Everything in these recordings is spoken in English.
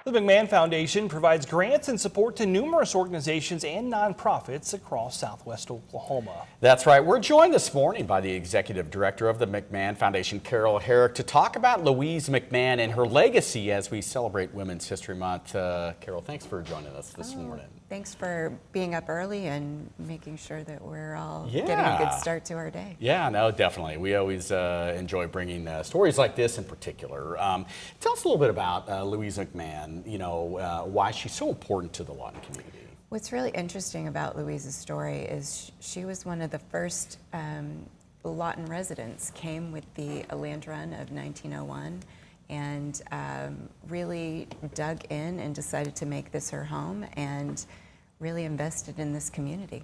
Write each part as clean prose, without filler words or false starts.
The McMahon Foundation provides grants and support to numerous organizations and nonprofits across southwest Oklahoma. That's right. We're joined this morning by the executive director of the McMahon Foundation, Herrick, to talk about Louise McMahon and her legacy as we celebrate Women's History Month. Carol, thanks for joining us this morning. Thanks for being up early and making sure that we're all getting a good start to our day. Yeah, no, definitely. We always enjoy bringing stories like this in particular. Tell us a little bit about Louise McMahon, why she's so important to the Lawton community. What's really interesting about Louise's story is she was one of the first Lawton residents, came with the land run of 1901 and really dug in and decided to make this her home and really invested in this community.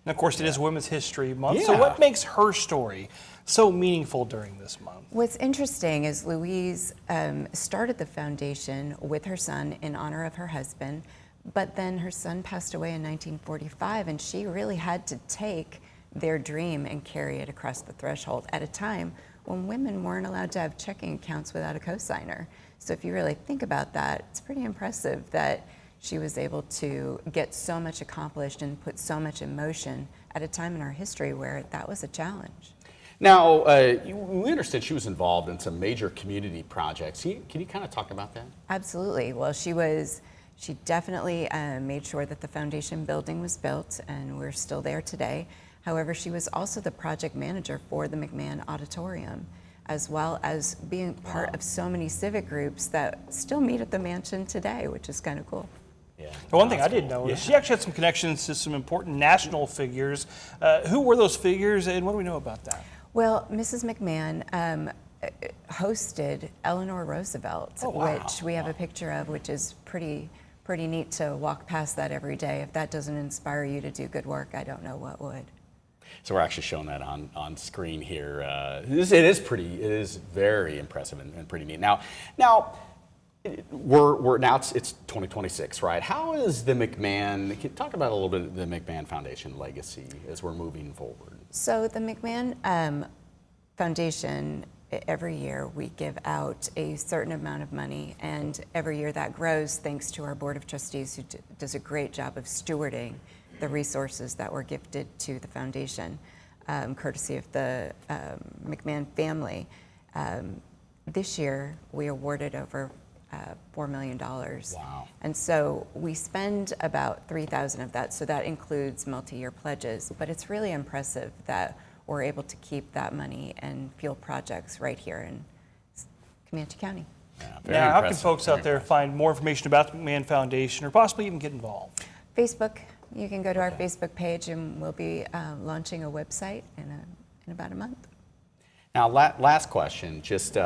And of course, it is Women's History Month, so what makes her story so meaningful during this month? What's interesting is Louise started the foundation with her son in honor of her husband, but then her son passed away in 1945, and she really had to take their dream and carry it across the threshold at a time when women weren't allowed to have checking accounts without a cosigner. So if you really think about that, it's pretty impressive that she was able to get so much accomplished and put so much in motion at a time in our history where that was a challenge. Now, we understand she was involved in some major community projects. Can you kind of talk about that? Absolutely. Well, she definitely made sure that the foundation building was built, and we're still there today. However, she was also the project manager for the McMahon Auditorium, as well as being part of so many civic groups that still meet at the mansion today, which is kind of cool. Yeah. The one thing I didn't know is she actually had some connections to some important national figures. Who were those figures, and what do we know about that? Well, Mrs. McMahon hosted Eleanor Roosevelt, which we have a picture of, which is pretty neat to walk past that every day. If that doesn't inspire you to do good work, I don't know what would. So we're actually showing that on screen here. It is very impressive and pretty neat. Now it's 2026, right? How is the McMahon? Can you talk about a little bit of the McMahon Foundation legacy as we're moving forward? So the McMahon Foundation, every year we give out a certain amount of money, and every year that grows thanks to our Board of Trustees, who does a great job of stewarding the resources that were gifted to the foundation, courtesy of the McMahon family. This year we awarded over $4 million. Wow. And so we spend about 3,000 of that, so that includes multi-year pledges, but it's really impressive that we're able to keep that money and fuel projects right here in Comanche County. Now, how can folks out there find more information about the McMahon Foundation or possibly even get involved? Facebook. You can go to our Facebook page, and we'll be launching a website in about a month. Now, last question. Just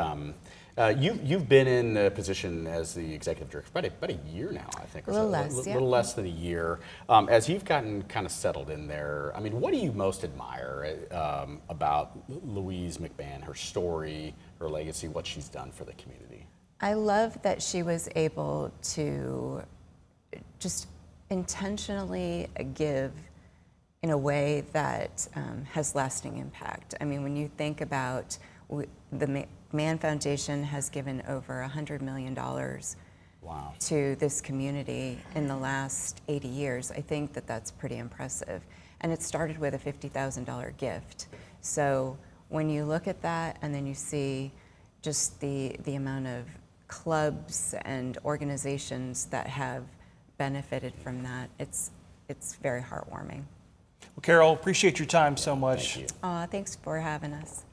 you've been in the position as the executive director for about a year now, I think. A little less, little less than a year. As you've gotten kind of settled in there, I mean, what do you most admire about Louise McMahon, her story, her legacy, what she's done for the community? I love that she was able to just intentionally give in a way that has lasting impact. I mean, when you think about the McMahon Foundation has given over $100 million to this community in the last 80 years, I think that that's pretty impressive. And it started with a $50,000 gift. So when you look at that and then you see just the amount of clubs and organizations that have benefited from that, it's very heartwarming. Well, Carol, appreciate your time so much. Thank you. Thanks for having us.